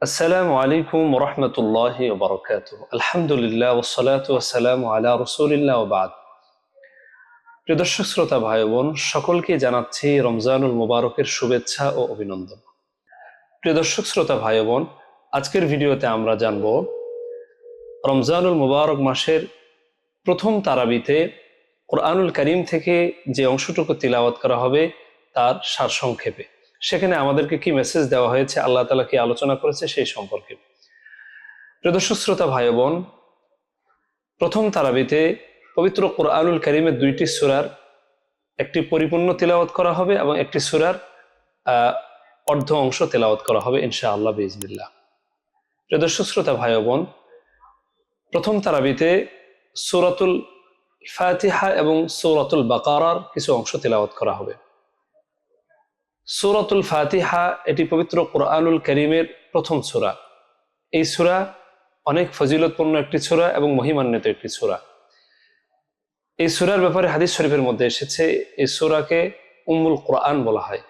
আসসালামু আলাইকুম রহমতুল্লাহি ওয়া বারাকাতুহু। আলহামদুলিল্লাহ ওয়াসসালাতু ওয়াসসালামু আলা রাসূলিল্লাহ ওয়া বা'দ। প্রিয় দর্শক শ্রোতা ভাই বোন, সকলকে জানাচ্ছি রমজানুল মুবারকের শুভেচ্ছা ও অভিনন্দন। প্রিয় দর্শক শ্রোতা ভাই বোন, আজকের ভিডিওতে আমরা জানব রমজানুল মুবারক মাসের প্রথম তারাবিতে কোরআনুল কারীম থেকে যে অংশটুকু তিলাওয়াত করা হবে তার সারসংক্ষেপে সেখানে আমাদেরকে কি মেসেজ দেওয়া হয়েছে, আল্লাহ তাআলা কি আলোচনা করেছে সেই সম্পর্কে। প্রিয় দর্শক শ্রোতা ভাই বোন, প্রথম তারাবিতে পবিত্র কোরআনুল কারীমের দুইটি সূরার একটি পরিপূর্ণ তিলাওয়াত করা হবে এবং একটি সূরার অর্ধ অংশ তিলাওয়াত করা হবে ইনশাআল্লাহ বিইজনিল্লাহ। প্রিয় দর্শক শ্রোতা ভাই বোন, প্রথম তারাবিতে সূরাতুল ফাতিহা এবং সূরাতুল বাকারার কিছু অংশ তিলাওয়াত করা হবে। সূরাতুল ফাতিহা এটি পবিত্র কোরআনুল কারীমের প্রথম সূরা। এই সূরা অনেক ফজিলতপূর্ণ একটি সূরা এবং মহিমান্বিত একটি সূরা। এই সূরার ব্যাপারে হাদিস শরীফের মধ্যে এসেছে এই সূরাকে উম্মুল কোরআন বলা হয়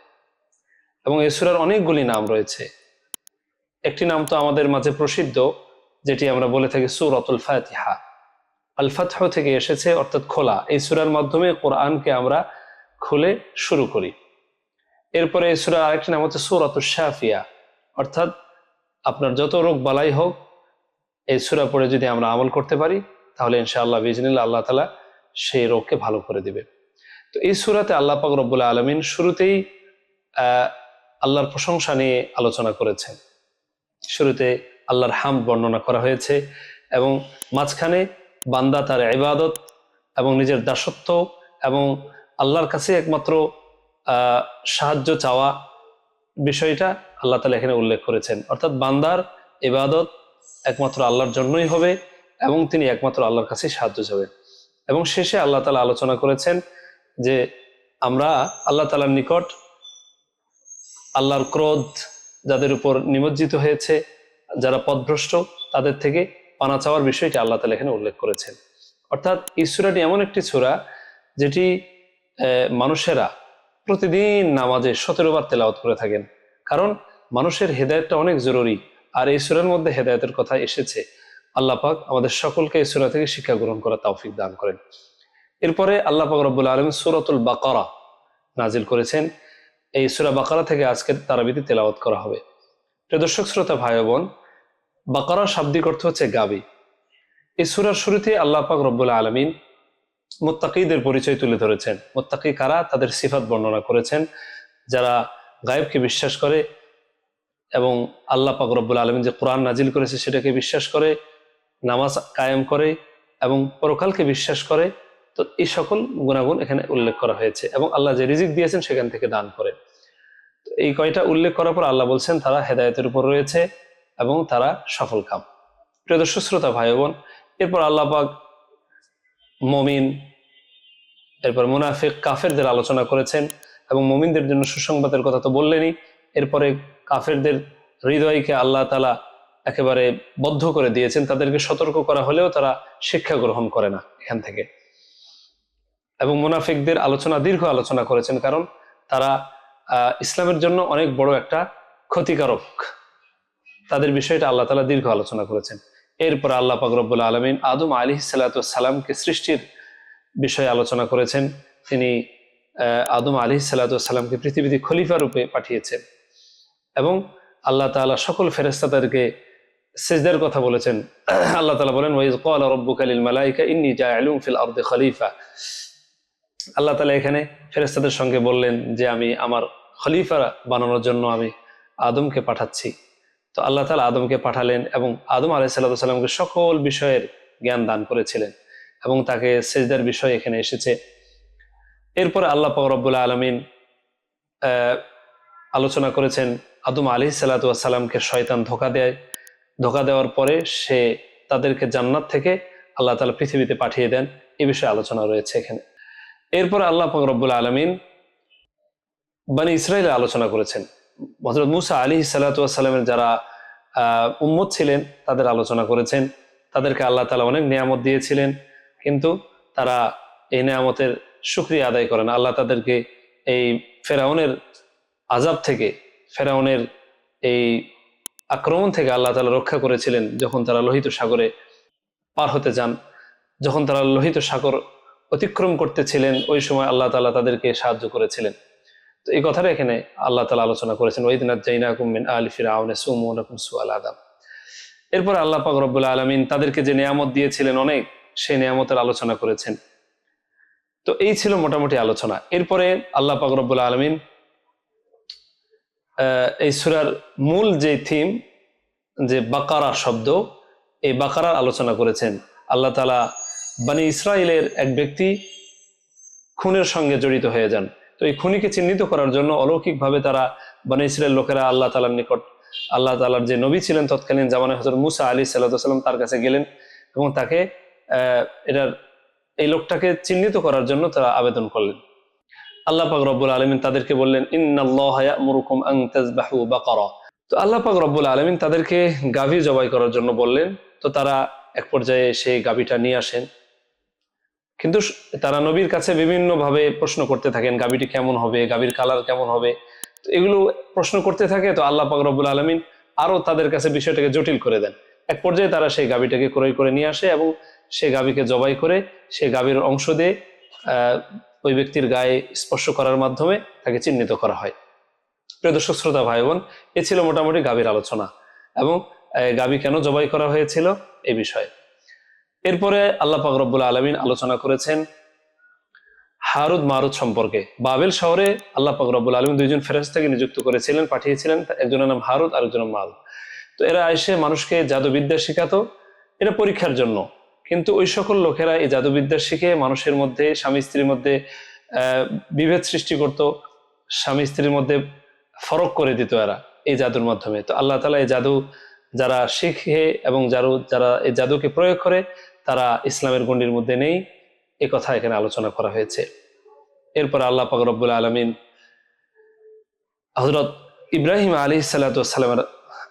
এবং এই সূরার অনেকগুলি নাম রয়েছে। একটি নাম তো আমাদের মাঝে প্রসিদ্ধ, যেটি আমরা বলে থাকি সূরাতুল ফাতিহা। আল ফাতহ থেকে এসেছে, অর্থাৎ খোলা। এই সূরার মাধ্যমে কোরআনকে আমরা খুলে শুরু করি। এরপরে এই সূরার আরেকটি নাম হচ্ছে সূরাতুশ শাফিয়া, অর্থাৎ আপনার যত রোগ বালাই হোক এই সূরা পড়ে যদি আমরা আমল করতে পারি তাহলে ইনশাআল্লাহ বিইজনিল্লাহ আল্লাহ তাআলা সেই রোগকে ভালো করে দিবে। তো এই সূরাতে আল্লাহ পাক রব্বুল আলামিন শুরুতেই আল্লাহর প্রশংসা নিয়ে আলোচনা করেছেন। শুরুতে আল্লাহর হামদ বর্ণনা করা হয়েছে এবং মাঝখানে বান্দা তার ইবাদত এবং নিজের দাসত্ব এবং আল্লাহর কাছে একমাত্র সাহায্য চাওয়া বিষয়টা আল্লাহ তাআলা এখানে উল্লেখ করেছেন। অর্থাৎ বান্দার ইবাদত একমাত্র আল্লাহর জন্যই হবে এবং তিনি একমাত্র আল্লাহর কাছে সাহায্য চাবেন। এবং শেষে আল্লাহ তাআলা আলোচনা করেছেন যে আমরা আল্লাহ তাআলার নিকট আল্লাহর ক্রোধ যাদের উপর নিমজ্জিত হয়েছে, যারা পথভ্রষ্ট, তাদের থেকে পানা চাওয়ার বিষয়টি আল্লাহ তাআলা এখানে উল্লেখ করেছেন। অর্থাৎ এই সূরাটি এমন একটি সূরা যেটি মানুষেরা প্রতিদিন নামাজে 17 বার তেলাওয়াত করে থাকেন, কারণ মানুষের হেদায়েতটা অনেক জরুরি। আর এই সূরার মধ্যে হেদায়েতের কথা এসেছে। আল্লাহ পাক আমাদের সকলকে এই সূরা থেকে শিক্ষা গ্রহণ করার তৌফিক দান করেন। এরপরে আল্লাহ পাক রব্বুল আলামিন সূরাতুল বাকারা নাজিল করেছেন। এই সূরা বাকারা থেকে আজকের তারাবিতে তেলাওয়াত করা হবে। প্রিয় দর্শক শ্রোতা ভাই বোন, বাকারা শাব্দিক অর্থ হচ্ছে গাবি। এই সূরার শুরুতে আল্লাহ পাক রব্বুল আলামিন মুত্তাকিদের পরিচয় তুলে ধরেছেন। মুত্তাকি কারা, তাদের সিফাত বর্ণনা করেছেন। যারা গায়েবকে বিশ্বাস করে এবং আল্লাহ পাক রব্বুল আলামিন যে কোরআন নাজিল করেছে সেটাকে বিশ্বাস করে, নামাজ কায়েম করে এবং পরকালকে বিশ্বাস করে, তো এই সকল গুণাগুণ এখানে উল্লেখ করা হয়েছে। এবং আল্লাহ যে রিজিক দিয়েছেন সেখান থেকে দান করে। এই কয়টা উল্লেখ করার পর আল্লাহ বলছেন তারা হেদায়েতের উপর রয়েছে এবং তারা সফল কাম। প্রিয় দর্শক শ্রোতা ভাই বোন, এরপর আল্লাহ পাক মুমিন, এরপর মুনাফিক, কাফেরদের আলোচনা করেছেন এবং মুমিনদের জন্য সুসংবাদের কথা তো বললেনই। এরপরে কাফেরদের হৃদয়কে আল্লাহ তাআলা একেবারে বদ্ধ করে দিয়েছেন, তাদেরকে সতর্ক করা হলেও তারা শিক্ষা গ্রহণ করে না এখান থেকে। এবং মুনাফিকদের আলোচনা, দীর্ঘ আলোচনা করেছেন, কারণ তারা ইসলামের জন্য অনেক বড় একটা ক্ষতিকারক। তাদের বিষয়টা আল্লাহ তাআলা দীর্ঘ আলোচনা করেছেন। এরপর আল্লাহ পাক রব্বুল আলামিন আদম আলাইহিস সালাতু ওয়াস সালামকে সৃষ্টির বিষয়ে আলোচনা করেছেন। তিনি আদম আলাইহিস সালাতু ওয়াস সালামকে পৃথিবীতে খলিফা রূপে পাঠিয়েছেন এবং আল্লাহ তাআলা সকল ফেরেশতাদেরকে সিজদার কথা বলেছেন। আল্লাহ তাআলা বলেন, ওয়াইজ ক্বালা রাব্বুকা লিল মালাইকা ইন্নী জাইলুন ফিল আরদি খলিফা। আল্লাহ তাআলা এখানে ফেরেশতাদের সঙ্গে বললেন যে আমি আমার খলিফা বানানোর জন্য আমি আদমকে পাঠাচ্ছি। তো আল্লাহ তাআলা আদমকে পাঠালেন এবং আদম আলাইহিস সালাতু ওয়াস সালামকে সকল বিষয়ের জ্ঞান দান করেছিলেন এবং তাকে সিজদার বিষয় এখানে এসেছে। এরপরে আল্লাহ পাক রব্বুল আলামিন আলোচনা করেছেন আদম আলাইহিস সালাতু ওয়াস সালামকে শয়তান ধোঁকা দেয়। ধোঁকা দেওয়ার পরে সে তাদেরকে জান্নাত থেকে আল্লাহ তাআলা পৃথিবীতে পাঠিয়ে দেন। এই বিষয়ে আলোচনা রয়েছে এখানে। এরপরে আল্লাহ পাক রব্বুল আলামিন বনি ইসরাঈলের আলোচনা করেছেন। হযরত মূসা আলাইহিস সালাতু ওয়াস সালামের যারা উম্মত ছিলেন তাদের আলোচনা করেছেন। তাদেরকে আল্লাহ তাআলা অনেক নিয়ামত দিয়েছিলেন, কিন্তু তারা এই নিয়ামতের শুকরিয়া আদায় করে না। আল্লাহ তাদেরকে এই ফেরাউনের আযাব থেকে, ফেরাউনের এই আক্রমণ থেকে আল্লাহ তাআলা রক্ষা করেছিলেন যখন তারা লোহিত সাগরে পার হতে যান। যখন তারা লোহিত সাগর অতিক্রম করতেছিলেন ওই সময় আল্লাহ তাআলা তাদেরকে সাহায্য করেছিলেন। তো এই কথাটা এখানে আল্লাহ তাআলা আলোচনা করেছেন, ওয়াইদ নাজ্জাইনাকুম মিন আলি ফিরআউন ইয়াসুমুনাকুম সুআল আযাব। এরপর আল্লাহ পাক রব্বুল আলামিন তাদেরকে যে নিয়ামত দিয়েছিলেন অনেক, সেই নিয়ামতের আলোচনা করেছেন। তো এই ছিল মোটামুটি আলোচনা। এরপরে আল্লাহ পাক রব্বুল আলামিন এই সূরার মূল যে থিম, যে বাকারা শব্দ, এই বাকারার আলোচনা করেছেন। আল্লাহ তাআলা বনি ইসরাইলের এক ব্যক্তি খুনের সঙ্গে জড়িত হয়ে যান। তো এই খুনিকে চিহ্নিত করার জন্য অলৌকিকভাবে তারা বনি ইসরাইল লোকেরা আল্লাহ তাআলার নিকট, আল্লাহ তাআলার যে নবী ছিলেন তৎকালীন জামানায় হযরত মুসা আলাইহিস সালাম, তার কাছে গেলেন এবং তাকে এই লোকটাকে চিহ্নিত করার জন্য তারা আবেদন করলেন। আল্লাহ পাক রব্বুল আলামিন তাদেরকে বললেন, ইন্নাল্লাহা ইয়া'মুরুকুম আন তাযবাহু বাকারা। তো আল্লাহ পাক রব্বুল আলামিন তাদেরকে গাভী জবাই করার জন্য বললেন। তো তারা এক পর্যায়ে সেই গাভীটা নিয়ে আসেন, কিন্তু তারা নবীর কাছে বিভিন্ন ভাবে প্রশ্ন করতে থাকেন, গাভীটি কেমন হবে, গাভীর কালার কেমন হবে। তো এগুলো প্রশ্ন করতে থাকে। তো আল্লাহ পাক রব্বুল আলামিন আরো তাদের কাছে বিষয়টাকে জটিল করে দেন। এক পর্যায়ে তারা সেই গাভীটাকে ক্রয় করে নিয়ে আসে এবং সেই গাভীকে জবাই করে সেই গাভীর অংশ দিয়ে ওই ব্যক্তির গায়ে স্পর্শ করার মাধ্যমে তাকে চিহ্নিত করা হয়। প্রিয় দর্শক শ্রোতা ভাই বোন, এ ছিল মোটামুটি গাভীর আলোচনা এবং গাভী কেন জবাই করা হয়েছিল এই বিষয়ে। এরপরে আল্লাহ পাক রব্বুল আলামিন আলোচনা করেছেন হারুত মারুত সম্পর্কে। বাবেল শহরে আল্লাহ পাক রব্বুল আলামিন দুইজন ফেরেশতাকে নিযুক্ত করেছিলেন, পাঠিয়েছিলেন। একজনের নাম হারুত, আরেকজনের মারুত। তো এরা এসে মানুষকে জাদুবিদ্যা শেখাতো, এটা পরীক্ষার জন্য। কিন্তু ওই সকল লোকেরা এই জাদুবিদ্যা শিখে মানুষের মধ্যে, স্বামী স্ত্রীর মধ্যে বিভেদ সৃষ্টি করত, স্বামী স্ত্রীর মধ্যে ফরক করে দিত এরা এই জাদুর মাধ্যমে। তো আল্লাহ তাআলা এই জাদু যারা শিখে এবং যারা এই জাদুকে প্রয়োগ করে তারা ইসলামের গণ্ডির মধ্যে নেই, এ কথা এখানে আলোচনা করা হয়েছে। এরপর আল্লাহ পাক রব্বুল আলামিন হযরত ইব্রাহিম আলাইহিস সালাতু ওয়াস সালামের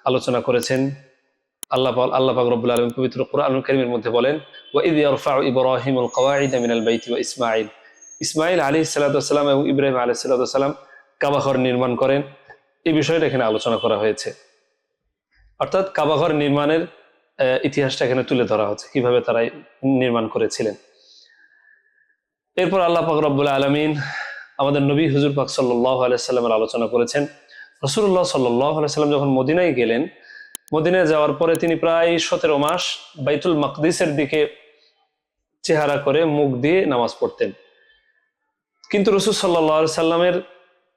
আলোচনা করেছেন। আল্লাহ পাক রব্বুল আলামিন পবিত্র কোরআনুল কারীমের মধ্যে বলেন, ওয়া ইয ইয়ারফাউ ইব্রাহিমুল কওয়াইদা মিনাল বাইতি ওয়া ইসমাঈল আলাইহিস সালাতু ওয়াস সালাম এবং ইব্রাহিম আলাইহিস সালাতু ওয়াস সালাম কাবা ঘর নির্মাণ করেন। এই বিষয়টা এখানে আলোচনা করা হয়েছে। অর্থাৎ কাবা ঘর নির্মাণের ইতিহাসটা এখানে তুলে ধরা হচ্ছে, কিভাবে তারা নির্মাণ করেছিলেন। এরপর আল্লাহ পাক রব্বুল আলামিন আমাদের নবী হুজুর পাক সাল্লাল্লাহু আলাইহি সাল্লামের আলোচনা করেছেন। রাসূলুল্লাহ সাল্লাল্লাহু আলাইহি সাল্লাম যখন মদিনায় গেলেন, মদিনায় যাওয়ার পরে তিনি প্রায় 17 মাস বাইতুল মাকদিসের দিকে চেহারা করে মুখ দিয়ে নামাজ পড়তেন। কিন্তু রাসূল সাল্লাল্লাহু আলাইহি সাল্লামের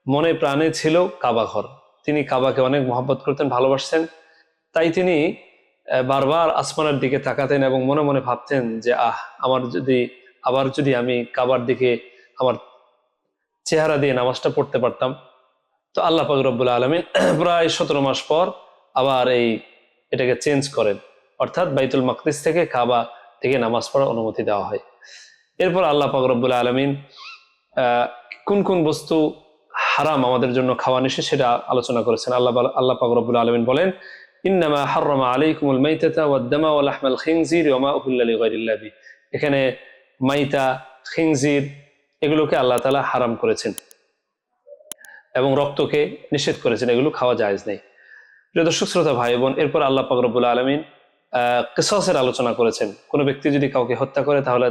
মনে প্রাণে ছিল কাবা ঘর। তিনি কাবাকে অনেক মহব্বত করতেন, ভালোবাসতেন। তাই তিনি বারবার আসমানের দিকে তাকাতেন এবং মনে মনে ভাবতেন যে আবার যদি আমি কাবার দিকে আমার চেহারা দিয়ে নামাজটা পড়তে পারতাম। তো আল্লাহ পাক রব্বুল আলামিন প্রায় 17 মাস পর আবার এটাকে চেঞ্জ করেন, অর্থাৎ বাইতুল মাকদিস থেকে কাবা থেকে নামাজ পড়ার অনুমতি দেওয়া হয়। এরপর আল্লাহ পাক রব্বুল আলামিন কোন কোন বস্তু হারাম আমাদের জন্য খাওয়া নিষেধ সেটা আলোচনা করেছেন। আল্লাহ পাক রব্বুল আলামিন বলেন, ইন্নামা হাররামা আলাইকুমুল মাইতাতা ওয়াদ-দামা ওয়া লাহমাল খিনজির ওয়া মা উহিল্লা লিগাইরিল্লাহ বিহি। এখানে মাইতা, খিনজির এগুলোকে আল্লাহ তাআলা হারাম করেছেন এবং রক্তকে নিষেধ করেছেন, এগুলো খাওয়া জায়েজ নেই। প্রিয় দর্শক শ্রোতা ভাই বোন, এরপর আল্লাহ পাক রব্বুল আলামিন কিসাসের আলোচনা করেছেন। কোনো ব্যক্তি যদি কাউকে হত্যা করে তাহলে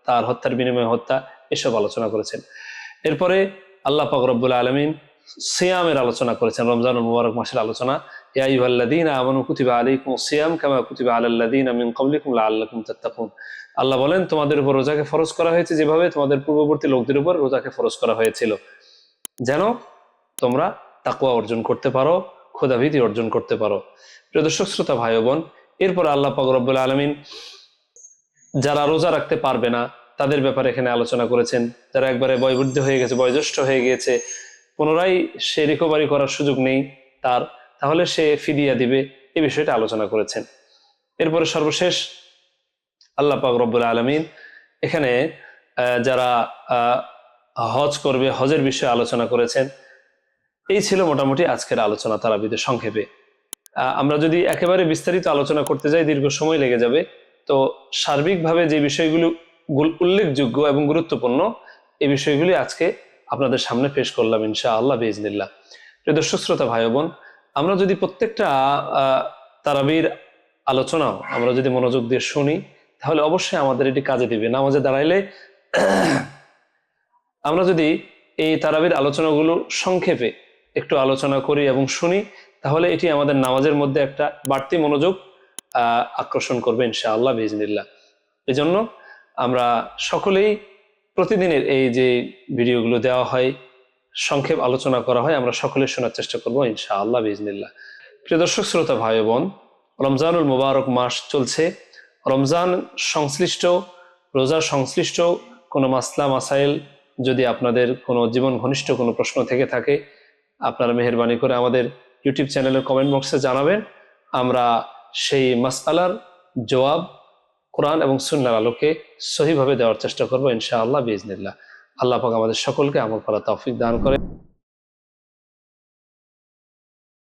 তার হত্যার বিনিময়ে হত্যা, এসব আলোচনা করেছেন। এরপরে আল্লাহ পাক রব্বুল আলামিন সিয়ামের আলোচনা করেছেন, রমজানুল মুবারক মাসের আলোচনা। ইয়া আইয়ুহাল্লাযীনা আমানু কুতিবা আলাইকুমুস সিয়াম কামা কুতিবা আলাল্লাযীনা মিন ক্বাবলিকুম লাআল্লাকুম তাত্তাকুন। আল্লাহ বলেন, তোমাদের উপর রোজাকে ফরজ করা হয়েছে যেভাবে তোমাদের পূর্ববর্তী লোকদের উপর রোজাকে ফরজ করা হয়েছিল, যেন তোমরা তাকওয়া অর্জন করতে পারো, খোদাভীতি অর্জন করতে পারো। প্রিয় দর্শক শ্রোতা ভাই বোন, এরপর আল্লাহ পাক রব্বুল আলামিন যারা রোজা রাখতে পারবে না তাদের ব্যাপারে এখানে আলোচনা করেছেন। যারা একবারে বয়োবৃদ্ধ হয়ে গেছে, বয়োজ্যেষ্ঠ হয়ে গিয়েছে, পুনরায় সে রিকভারি করার সুযোগ নেই তার, তাহলে সে ফিদিয়া দিবে, এই বিষয়টা আলোচনা করেছেন। এরপরে সর্বশেষ আল্লাহ পাক রব্বুল আলামিন এখানে যারা হজ করবে, হজের বিষয়ে আলোচনা করেছেন। এই ছিল মোটামুটি আজকের আলোচনা তারাবিদের সংক্ষেপে। আমরা যদি একেবারে বিস্তারিত আলোচনা করতে যাই দীর্ঘ সময় লেগে যাবে। তো সার্বিকভাবে যে বিষয়গুলো উল্লেখযোগ্য এবং গুরুত্বপূর্ণ, এই বিষয়গুলি আজকে আপনাদের সামনে পেশ করলাম ইনশাআল্লাহ বিইজনিল্লাহ। প্রিয় দর্শক শ্রোতা ভাই বোন, আমরা যদি প্রত্যেকটা তারাবির আলোচনাও আমরা যদি মনোযোগ দিয়ে শুনি, তাহলে অবশ্যই আমাদের এটি কাজে দিবে। নামাজে দাঁড়াইলে আমরা যদি এই তারাবির আলোচনাগুলো সংক্ষেপে একটু আলোচনা করি এবং শুনি, তাহলে এটি আমাদের নামাজের মধ্যে একটা বাড়তি মনোযোগ আকর্ষণ করবে ইনশাআল্লাহ বিইজনিল্লাহ। এজন্য আমরা সকলেই প্রতিদিনের এই যে ভিডিওগুলো দেওয়া হয়, সংক্ষেপ আলোচনা করা হয়, আমরা সকলে শোনার চেষ্টা করবো ইনশাআল্লাহ বিইজনিল্লাহ। প্রিয় দর্শক শ্রোতা ভাই বোন, রমজানুল মুবারক মাস চলছে। রমজান সংশ্লিষ্ট, রোজা সংশ্লিষ্ট কোনো মাসলা মাসাইল যদি আপনাদের কোনো জীবন ঘনিষ্ঠ কোনো প্রশ্ন থেকে থাকে, আপনারা মেহেরবানি করে আমাদের ইউটিউব চ্যানেলের কমেন্ট বক্সে জানাবেন। আমরা সেই মাসআলার জবাব কোরআন এবং সুন্নাহর আলোকে সহিভাবে দেওয়ার চেষ্টা করবো ইনশাআল্লাহ বিইজনিল্লাহ। আল্লাহ পাক আমাদের সকলকে আমল করার তৌফিক দান করে।